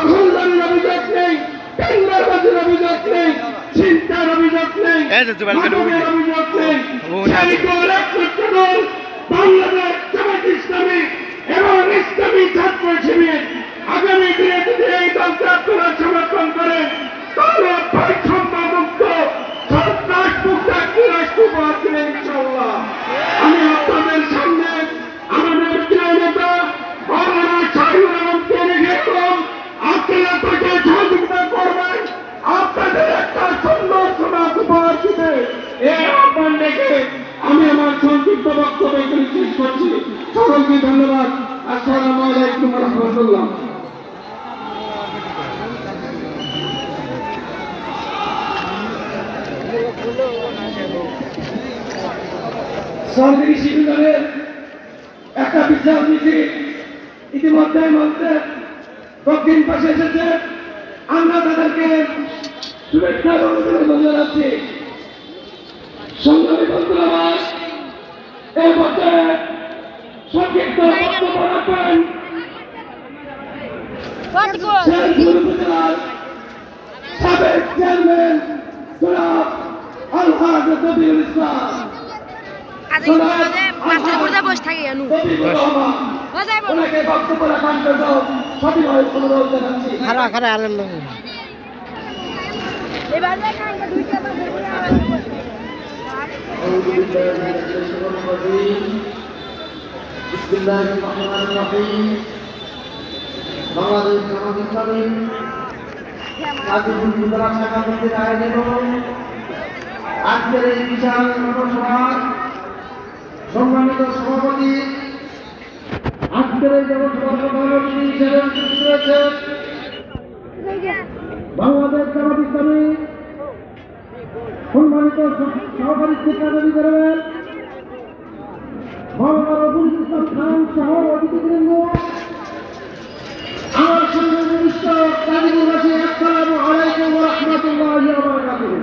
দখলদারির অভিযোগ নেই, টেন্ডারবাজির অভিযোগ নেই, চিন্তার অভিযোগ নেই, মাদকের অভিযোগ নেই। সেই দল একমাত্র দল বাংলাদেশ জামাত ইসলামী এবং ইসলামী ছাত্র শিবির। আগামী দিনে যদি এই দলকে আপনারা সমর্থন করেন তাহলে বৈষম্য মুক্ত সন্ত্রাস মুক্ত একটি রাষ্ট্র উপহার দিবেন ইনশাআল্লাহ। আমি আপনাদের সামনে আমাদের প্রিয় নেতা মাওলানা শহীদুল আলমকে রেখে গেলাম, আপনারা তাকে সহযোগিতা করবেন, আপনাদের একটা সুন্দর সমাজ উপহার দিবে। এই আহ্বান রেখে আমি আমার সংক্ষিপ্ত বক্তব্য এখানে শেষ করছি। সকলকে ধন্যবাদ। আসসালামু আলাইকুম ওয়া রাহমাতুল্লাহ। সরকারি শিবিরের একটা বিশাল মিছিল ইতিমধ্যে মঞ্চের দক্ষিণ পাশে এসেছে। আমরা তাদেরকে শুভেচ্ছা এবং অভিনন্দন জানাচ্ছি। সংগ্রামী বন্ধুরা, এই পর্যায়ে সংক্ষিপ্ত বক্তব্য রাখবেন শেরপুর উপজেলার সাবেক চেয়ারম্যান জনাব আলহাজ রবিউল ইসলাম। ওনাকে বক্তব্য রাখার জন্য সবিনয় অনুরোধ জানাচ্ছি। বাংলাদেশ জামাত ইসলামী গাজীপুর জেলা শাখা কমিটির আয়োজিত আজকের এই বিশাল জনসভার সম্মানিত সভাপতি, আজকের এই জনসভার সভাপতি হিসেবে উপস্থিত রয়েছেন বাংলাদেশ জামাত ইসলামী সম্মানিত সহকারী সেক্রেটারি জেনারেল মাওলানা রবিউল ইসলাম খান সহ অতিথিবৃন্দ, আমার সঙ্গে নিবিষ্ট গাজীপুরবাসী, আসসালামু আলাইকুম ওয়া রাহমাতুল্লাহি ওয়া বারাকাতুহু।